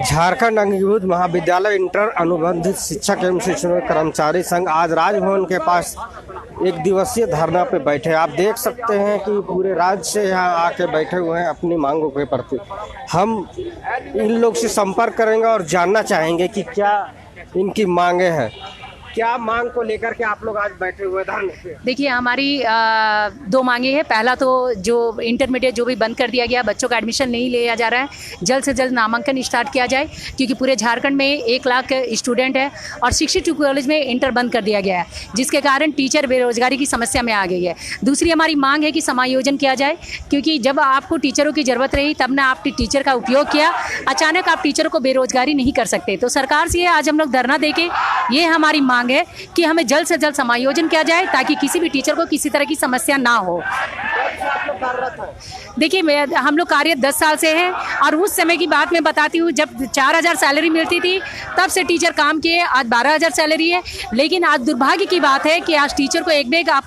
झारखंड अंगीभूत महाविद्यालय इंटर अनुबंधित शिक्षक एवं शिक्षण कर्मचारी संघ आज राजभवन के पास एक दिवसीय धरना पे बैठे। आप देख सकते हैं कि पूरे राज्य से यहाँ आके बैठे हुए हैं अपनी मांगों के प्रति। हम इन लोग से संपर्क करेंगे और जानना चाहेंगे कि क्या इनकी मांगे हैं, क्या मांग को लेकर के आप लोग आज बैठे हुए धरने पे। देखिए, हमारी दो मांगे हैं। पहला तो जो इंटरमीडिएट जो भी बंद कर दिया गया, बच्चों का एडमिशन नहीं लिया जा रहा है, जल्द से जल्द नामांकन स्टार्ट किया जाए, क्योंकि पूरे झारखंड में 1 लाख स्टूडेंट है और 62 कॉलेज में इंटर बंद कर दिया गया है, जिसके कारण टीचर बेरोजगारी की समस्या में आ गई है। दूसरी हमारी मांग है कि समायोजन किया जाए, क्योंकि जब आपको टीचरों की ज़रूरत रही तब ना आप टीचर का उपयोग किया, अचानक आप टीचरों को बेरोजगारी नहीं कर सकते। तो सरकार से आज हम लोग धरना देके ये हमारी मांग है कि हमें जल्द से जल्द समायोजन किया जाए, ताकि किसी भी टीचर को किसी तरह की समस्या ना हो। देखिए, हम लोग कार्यरत 10 साल से हैं और उस समय की बात मैं बताती हूँ, जब 4000 सैलरी मिलती थी तब से टीचर काम किए। आज 12000 सैलरी है, लेकिन आज दुर्भाग्य की बात है कि आज टीचर को एक बेग आप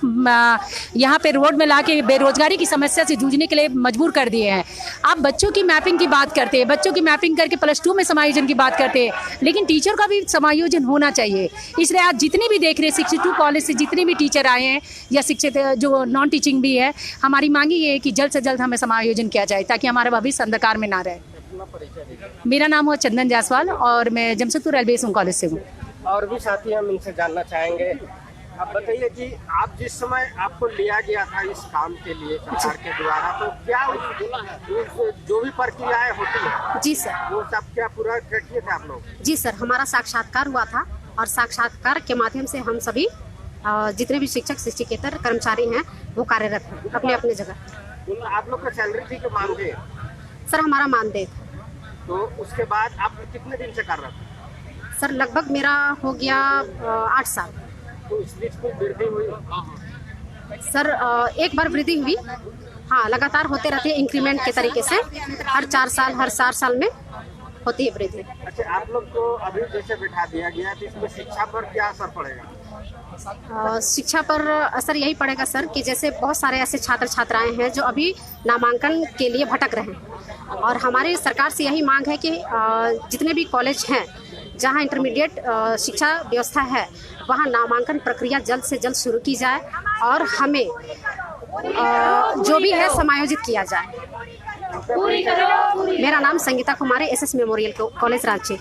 यहाँ पे रोड में ला के बेरोजगारी की समस्या से जूझने के लिए मजबूर कर दिए हैं। आप बच्चों की मैपिंग की बात करते हैं, बच्चों की मैपिंग करके +2 में समायोजन की बात करते हैं, लेकिन टीचर का भी समायोजन होना चाहिए। इसलिए आज जितने भी देख रहे 62 कॉलेज से जितने भी टीचर आए हैं या शिक्षक जो नॉन टीचिंग भी है, हमारी मांग ये है कि जल्द से जल्द हमें समायोजन किया जाए, ताकि हमारा भविष्य अंधकार में ना रहे। मेरा नाम हुआ चंदन जायसवाल और मैं जमशेदपुर रेलवे कॉलेज से हूँ। और भी साथी हम इनसे जानना चाहेंगे। आप बताइए कि आप जिस समय आपको लिया गया था इस काम के लिए सरकार के द्वारा, तो क्या जो भी प्रक्रियाएं होती है जी सर, वो सब क्या पूरा किए थे आप लोग? जी सर, हमारा साक्षात्कार हुआ था और साक्षात्कार के माध्यम से हम सभी जितने भी शिक्षक शिक्षकेतर कर्मचारी हैं वो कार्यरत हैं अपने अपने जगह। आप लोग का सैलरी थी कि मानदेय? सर, हमारा मानदेय था। तो उसके बाद आप कितने दिन से कर रहे थे? सर, लगभग मेरा हो गया 8 साल। तो इस बीच कोई वृद्धि हुई? सर, एक बार वृद्धि हुई, हाँ, लगातार होते रहते हैं इंक्रीमेंट के तरीके से, हर 4 साल हर 4 साल में होती है वृद्धि। अच्छा, आप लोग को अभी जैसे बैठा दिया गया तो इसमें शिक्षा पर क्या असर पड़ेगा? शिक्षा पर असर यही पड़ेगा सर कि जैसे बहुत सारे ऐसे छात्र छात्राएं हैं जो अभी नामांकन के लिए भटक रहे हैं, और हमारी सरकार से यही मांग है कि जितने भी कॉलेज हैं जहां इंटरमीडिएट शिक्षा व्यवस्था है, वहां नामांकन प्रक्रिया जल्द से जल्द शुरू की जाए और हमें जो भी है समायोजित किया जाए। मेरा नाम संगीता कुमारी, SS मेमोरियल कॉलेज रांची।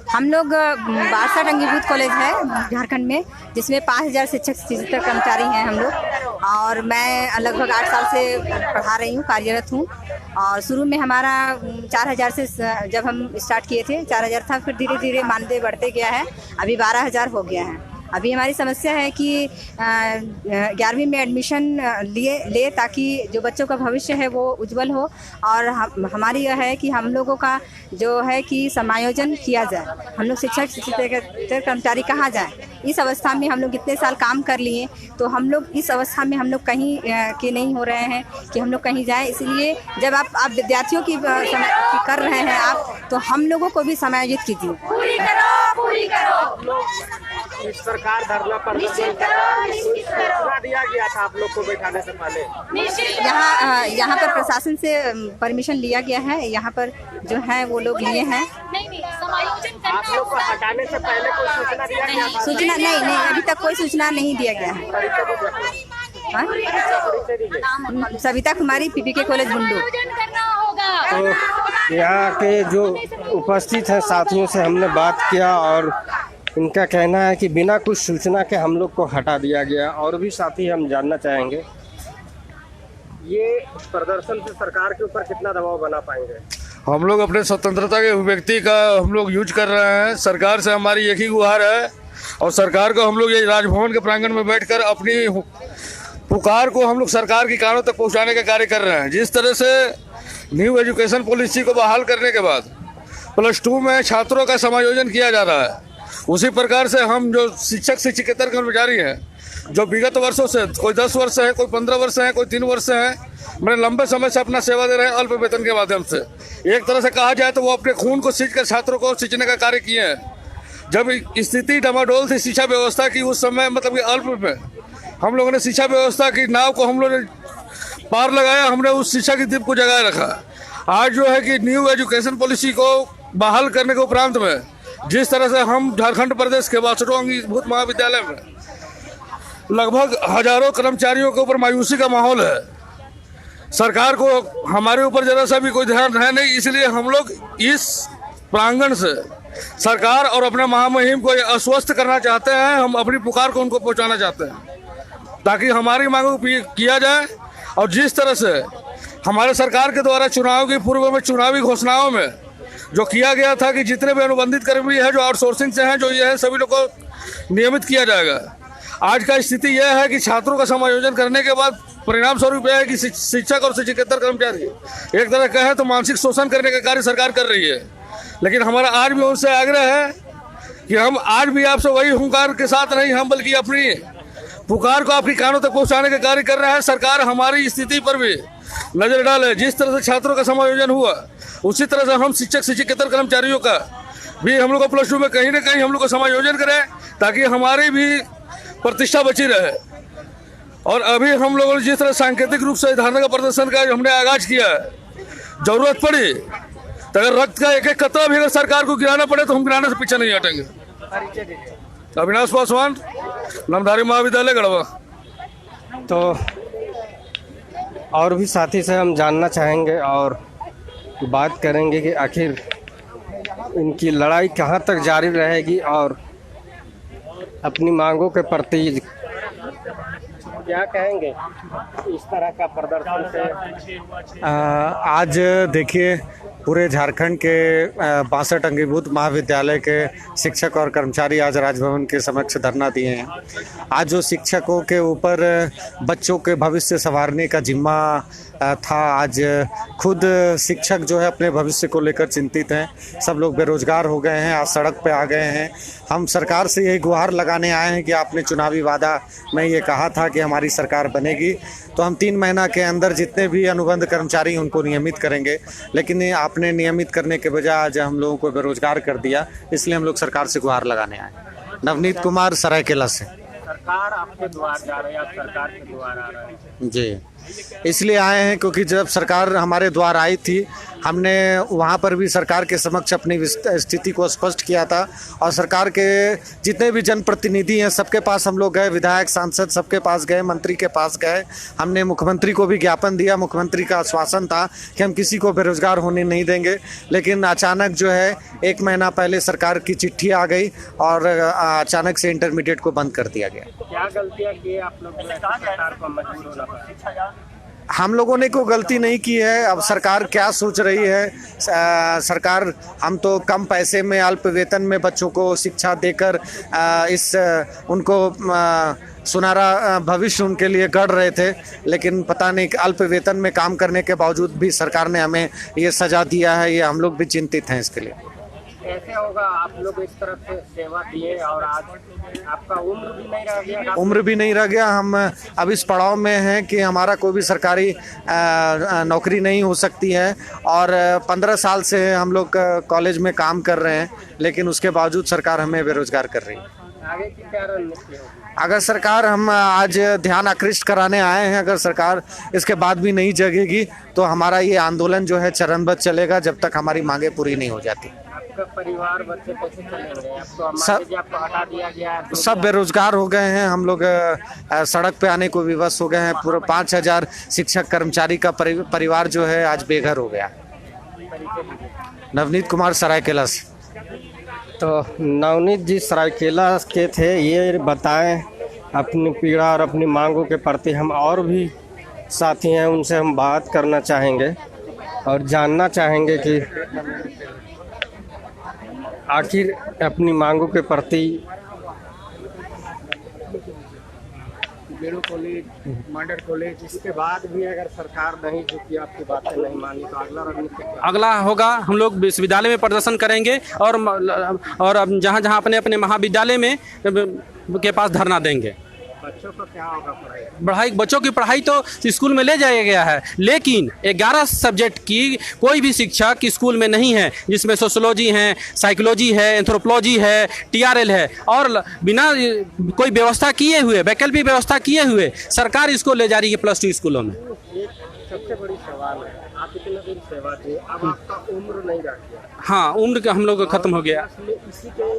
हम लोग 62 अंगीभूत कॉलेज है झारखंड में, जिसमें 5000 शिक्षक शिक्षकेतर कर्मचारी हैं हम लोग, और मैं लगभग 8 साल से पढ़ा रही हूँ, कार्यरत हूँ। और शुरू में हमारा 4000 से जब हम स्टार्ट किए थे 4000 था, फिर धीरे धीरे मानदेय बढ़ते गया है, अभी 12000 हो गया है। अभी हमारी समस्या है कि 11वीं में एडमिशन ले ताकि जो बच्चों का भविष्य है वो उज्जवल हो, और हमारी यह है कि हम लोगों का जो है कि समायोजन किया जाए। हम लोग शिक्षक शिक्षकेतर कर्मचारी कहाँ जाएं? इस अवस्था में हम लोग इतने साल काम कर लिए, तो हम लोग इस अवस्था में हम लोग कहीं के नहीं हो रहे हैं कि हम लोग कहीं जाएं। इसलिए जब आप विद्यार्थियों की कर रहे हैं आप, तो हम लोगों को भी समायोजित कीजिए। पूरी करो। इस सरकार धरना पर दिया गया था आप लोग को बैठाने से पहले? यहाँ पर प्रशासन से परमिशन लिया गया है, यहाँ पर जो है वो लोग लिए हैं। आप लोग को हटाने से पहले कोई सूचना दिया गया था? सूचना नहीं, अभी तक कोई सूचना नहीं दिया गया है। सविता कुमारी, PPK कॉलेज बुंडू। तो यहाँ के जो उपस्थित हैं साथियों से हमने बात किया और इनका कहना है कि बिना कुछ सूचना के हम लोग को हटा दिया गया। और भी साथी हम जानना चाहेंगे, ये प्रदर्शन से सरकार के ऊपर कितना दबाव बना पाएंगे? हम लोग अपने स्वतंत्रता के अभिव्यक्ति का हम लोग यूज कर रहे हैं। सरकार से हमारी एक ही गुहार है, और सरकार को हम लोग ये राजभवन के प्रांगण में बैठकर अपनी पुकार को हम लोग सरकार की कानों तक पहुंचाने का कार्य कर रहे हैं। जिस तरह से न्यू एजुकेशन पॉलिसी को बहाल करने के बाद +2 में छात्रों का समायोजन किया जा रहा है, उसी प्रकार से हम जो शिक्षक शिक्षकेतर कर्मचारी हैं, जो विगत वर्षों से कोई 10 वर्ष है, कोई 15 वर्ष है, कोई 3 वर्ष है, मैंने लंबे समय से अपना सेवा दे रहे हैं अल्प वेतन के माध्यम से। एक तरह से कहा जाए तो वो अपने खून को सींच कर छात्रों को सींचने का कार्य किए हैं। जब स्थिति डमाडोल थी शिक्षा व्यवस्था की, उस समय मतलब कि अल्प में हम लोगों ने शिक्षा व्यवस्था की नाव को हम लोगों ने पार लगाया, हमने उस शिक्षा की दीप को जगाए रखा। आज जो है कि न्यू एजुकेशन पॉलिसी को बहाल करने के उपरांत में जिस तरह से हम झारखंड प्रदेश के 62 अंगीभूत महाविद्यालय में लगभग हजारों कर्मचारियों के ऊपर मायूसी का माहौल है। सरकार को हमारे ऊपर जरा सा भी कोई ध्यान है नहीं, इसलिए हम लोग इस प्रांगण से सरकार और अपने महामहिम को आश्वस्त करना चाहते हैं। हम अपनी पुकार को उनको पहुंचाना चाहते हैं ताकि हमारी मांगों को किया जाए। और जिस तरह से हमारे सरकार के द्वारा चुनाव की पूर्व में चुनावी घोषणाओं में जो किया गया था कि जितने भी अनुबंधित कर्मी है जो आउटसोर्सिंग से हैं जो ये है सभी लोग को नियमित किया जाएगा। आज का स्थिति यह है कि छात्रों का समायोजन करने के बाद परिणाम स्वरूप यह है कि शिक्षक और शिक्षकेतर कर्मचारी एक तरह कहे तो मानसिक शोषण करने का कार्य सरकार कर रही है। लेकिन हमारा आज भी उनसे आग्रह है कि हम आज भी आपसे वही हुंकार के साथ नहीं, हम बल्कि अपनी पुकार को आपकी कानों तक पहुंचाने का कार्य कर रहे हैं। सरकार हमारी स्थिति पर भी नजर डाले। जिस तरह से छात्रों का समायोजन हुआ उसी तरह से हम शिक्षक शिक्षकेतर कर्मचारियों का भी हम लोग को +2 में कहीं ना कहीं हम लोग को समायोजन करें ताकि हमारी भी प्रतिष्ठा बची रहे। और अभी हम लोगों ने जिस तरह सांकेतिक रूप से धरने का प्रदर्शन का हमने आगाज किया है, जरूरत पड़ी तो अगर रक्त का एक एक कतरा भी अगर सरकार को गिराना पड़े तो हम गिराने से पीछे नहीं हटेंगे। अविनाश पासवान, नामधारी महाविद्यालय गढ़वा। तो और भी साथी से हम जानना चाहेंगे और बात करेंगे कि आखिर इनकी लड़ाई कहाँ तक जारी रहेगी और अपनी मांगों के प्रति क्या कहेंगे इस तरह का प्रदर्शन से। आज देखिए पूरे झारखंड के 62 अंगीभूत महाविद्यालय के शिक्षक और कर्मचारी आज राजभवन के समक्ष धरना दिए हैं। आज जो शिक्षकों के ऊपर बच्चों के भविष्य संवारने का जिम्मा था, आज खुद शिक्षक जो है अपने भविष्य को लेकर चिंतित हैं। सब लोग बेरोजगार हो गए हैं, आज सड़क पे आ गए हैं। हम सरकार से यही गुहार लगाने आए हैं कि आपने चुनावी वादा में ये कहा था कि हमारी सरकार बनेगी तो हम 3 महीना के अंदर जितने भी अनुबंध कर्मचारी उनको नियमित करेंगे, लेकिन आपने नियमित करने के बजाय आज हम लोगों को बेरोजगार कर दिया। इसलिए हम लोग सरकार से गुहार लगाने आए। नवनीत कुमार, सरायकेला से। सरकार आपके द्वार जा रही है, आप सरकार के द्वार आ रहे हैं जी, इसलिए आए हैं क्योंकि जब सरकार हमारे द्वार आई थी हमने वहाँ पर भी सरकार के समक्ष अपनी स्थिति को स्पष्ट किया था और सरकार के जितने भी जनप्रतिनिधि हैं सबके पास हम लोग गए, विधायक सांसद सबके पास गए, मंत्री के पास गए। हमने मुख्यमंत्री को भी ज्ञापन दिया। मुख्यमंत्री का आश्वासन था कि हम किसी को बेरोजगार होने नहीं देंगे, लेकिन अचानक जो है 1 महीना पहले सरकार की चिट्ठी आ गई और अचानक से इंटरमीडिएट को बंद कर दिया गया। क्या गलतियाँ की आप लोग सरकार को मजबूर होना पड़ा? हम लोगों ने कोई गलती नहीं की है। अब सरकार क्या सोच रही है, सरकार हम तो कम पैसे में अल्प वेतन में बच्चों को शिक्षा देकर उनको सुनहरा भविष्य उनके लिए गढ़ रहे थे, लेकिन पता नहीं अल्प वेतन में काम करने के बावजूद भी सरकार ने हमें ये सजा दिया है। ये हम लोग भी चिंतित हैं इसके लिए। कैसे होगा, आप लोग इस तरफ से सेवा दिए और आज आपका उम्र भी नहीं रह गया? उम्र भी नहीं रह गया। हम अब इस पड़ाव में हैं कि हमारा कोई भी सरकारी नौकरी नहीं हो सकती है और 15 साल से हम लोग कॉलेज में काम कर रहे हैं, लेकिन उसके बावजूद सरकार हमें बेरोजगार कर रही है। आगे की क्या रणनीति होगी? अगर सरकार, हम आज ध्यान आकृष्ट कराने आए हैं, अगर सरकार इसके बाद भी नहीं जगेगी तो हमारा ये आंदोलन जो है चरणबद्ध चलेगा जब तक हमारी मांगे पूरी नहीं हो जाती। आपका परिवार, बच्चे कैसे चलेंगे? आपको हटा दिया गया है, सब बेरोजगार हो गए हैं। हम लोग सड़क पे आने को विवश हो गए हैं। पूरा 5000 शिक्षक कर्मचारी का परिवार जो है आज बेघर हो गया। नवनीत कुमार, सरायकेला से। तो नवनीत जी सरायकेला के थे। ये बताएं अपनी पीड़ा और अपनी मांगों के प्रति। हम और भी साथी हैं, उनसे हम बात करना चाहेंगे और जानना चाहेंगे कि आखिर अपनी मांगों के प्रति बीड़ू कॉलेज, मॉडल कॉलेज, इसके बाद भी अगर सरकार नहीं झुकी, आपकी बातें नहीं मानी तो अगला रणनीति अगला होगा, हम लोग विश्वविद्यालय में प्रदर्शन करेंगे और जहाँ जहाँ अपने अपने महाविद्यालय में के पास धरना देंगे। बच्चों को क्या होगा बच्चों की पढ़ाई तो स्कूल में ले जाया गया है, लेकिन 11 सब्जेक्ट की कोई भी शिक्षक स्कूल में नहीं है, जिसमें सोशियोलॉजी है, साइकोलॉजी है, एंथ्रोपोलॉजी है, TRL है, और बिना कोई व्यवस्था किए हुए, वैकल्पिक व्यवस्था किए हुए सरकार इसको ले जा रही है +2 स्कूलों में। सबसे बड़ी सवाल है, आप कितने दिन सेवा दी, अब आपका उम्र नहीं रह गया। हाँ, उम्र का हम लोग का खत्म हो गया। इसमें इसी के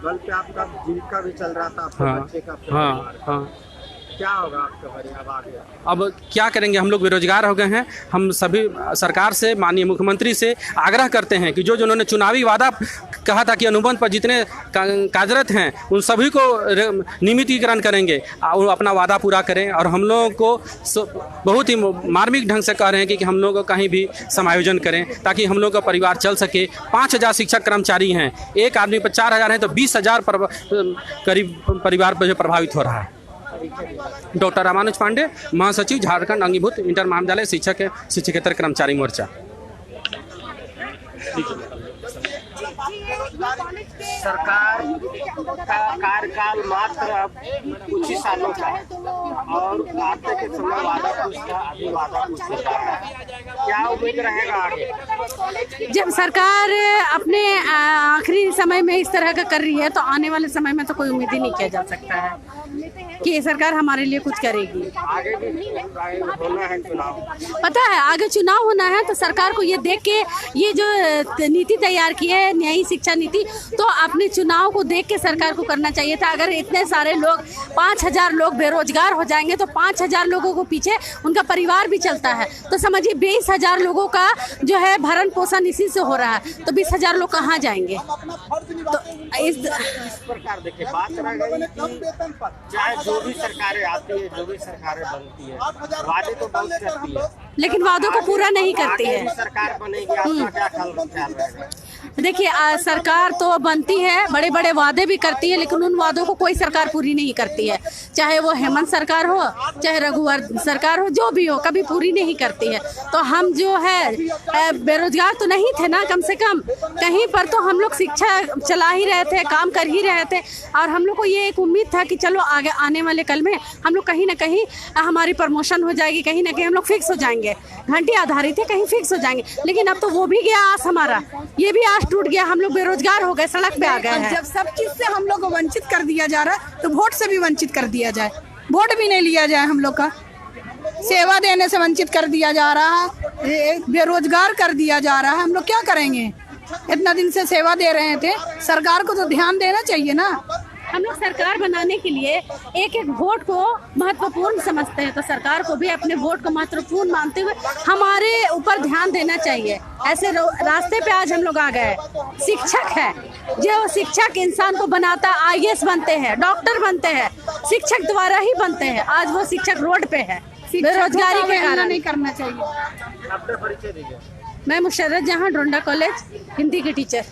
बल पे आपका जीविका भी चल रहा था, आपके हाँ, बच्चे का, आपके हाँ, परिवार का। हाँ। क्या होगा आपका परिवार आगे? अब क्या करेंगे, हम लोग बेरोजगार हो गए हैं। हम सभी सरकार से, माननीय मुख्यमंत्री से आग्रह करते हैं कि जो जिन्होंने चुनावी वादा कहा था कि अनुबंध पर जितने कार्यरत हैं उन सभी को नियमितीकरण करेंगे और अपना वादा पूरा करें। और हम लोगों को बहुत ही मार्मिक ढंग से कह रहे हैं कि हम लोग को कहीं भी समायोजन करें ताकि हम लोग का परिवार चल सके। 5000 शिक्षक कर्मचारी हैं, एक आदमी पर 4000 हैं, तो 20,000 करीब परिवार पर जो प्रभावित हो रहा है। डॉक्टर रामानुज पांडे, महासचिव, झारखंड अंगीभूत इंटर महाविद्यालय शिक्षकेतर कर्मचारी मोर्चा। सरकार का कार्यकाल मात्र अब कुछ ही सालों का है और आते के समय वादा कुछ था, अभी वादा कुछ हो रहा है। क्या उम्मीद रहेगा आगे? जब सरकार अपने आखिरी समय में इस तरह का कर रही है तो आने वाले समय में तो कोई उम्मीद ही नहीं किया जा सकता है कि ये सरकार हमारे लिए कुछ करेगी। आगे भी होना है चुनाव, पता है आगे चुनाव होना है तो सरकार को ये देख के ये जो नीति तैयार की है, नई शिक्षा नीति, तो अपने चुनाव को देख के सरकार को करना चाहिए था। अगर इतने सारे लोग 5000 लोग बेरोजगार हो जाएंगे तो 5000 लोगों को पीछे उनका परिवार भी चलता है, तो समझिए 20,000 लोगों का जो है भरण पोषण इसी से हो रहा है, तो 20,000 लोग कहाँ जाएंगे? तो इस प्रकार देखिए बात रह गई कि चाहे जो भी सरकारें आती है, जो भी सरकारें बनती है, वादे तो बहुत करती है लेकिन वादों को पूरा नहीं करती आगे है। भी सरकार बनेगी, आपका क्या ख्याल रहेगा? देखिए सरकार तो बनती है, बड़े बड़े वादे भी करती है, लेकिन उन वादों को कोई सरकार पूरी नहीं करती है। चाहे वो हेमंत सरकार हो, चाहे रघुवर सरकार हो, जो भी हो, कभी पूरी नहीं करती है। तो हम जो है बेरोजगार तो नहीं थे ना, कम से कम कहीं पर तो हम लोग शिक्षा चला ही रहे थे, काम कर ही रहे थे, और हम लोग को ये एक उम्मीद था कि चलो आगे आने वाले कल में हम लोग कहीं ना कहीं हमारी प्रमोशन हो जाएगी, कहीं ना कहीं हम लोग फिक्स हो जाएंगे, घंटी आधारित है, कहीं फिक्स हो जाएंगे। लेकिन अब तो वो भी गया आस हमारा, ये भी आस टूट गया, हम लोग बेरोजगार हो गए, सड़क पे आ गए हैं। जब सब चीज से हम लोग को वंचित कर दिया जा रहा है तो वोट से भी वंचित कर दिया जाए, वोट भी नहीं लिया जाए, हम लोग का सेवा देने से वंचित कर दिया जा रहा है, बेरोजगार कर दिया जा रहा है। हम लोग क्या करेंगे? इतना दिन से सेवा दे रहे थे, सरकार को तो ध्यान देना चाहिए ना। हम लोग सरकार बनाने के लिए एक एक वोट को महत्वपूर्ण समझते हैं, तो सरकार को भी अपने वोट को महत्वपूर्ण मानते हुए हमारे ऊपर ध्यान देना चाहिए। ऐसे रास्ते पे आज हम लोग आ गए। शिक्षक है, जो शिक्षक इंसान को बनाता, IAS बनते हैं, डॉक्टर बनते हैं, शिक्षक द्वारा ही बनते हैं। आज वो शिक्षक रोड पे है बेरोजगारी के कारण। नहीं करना चाहिए। अपना परिचय दीजिए। मैं मुशर्रत जहां, डोंडा कॉलेज, हिंदी की टीचर।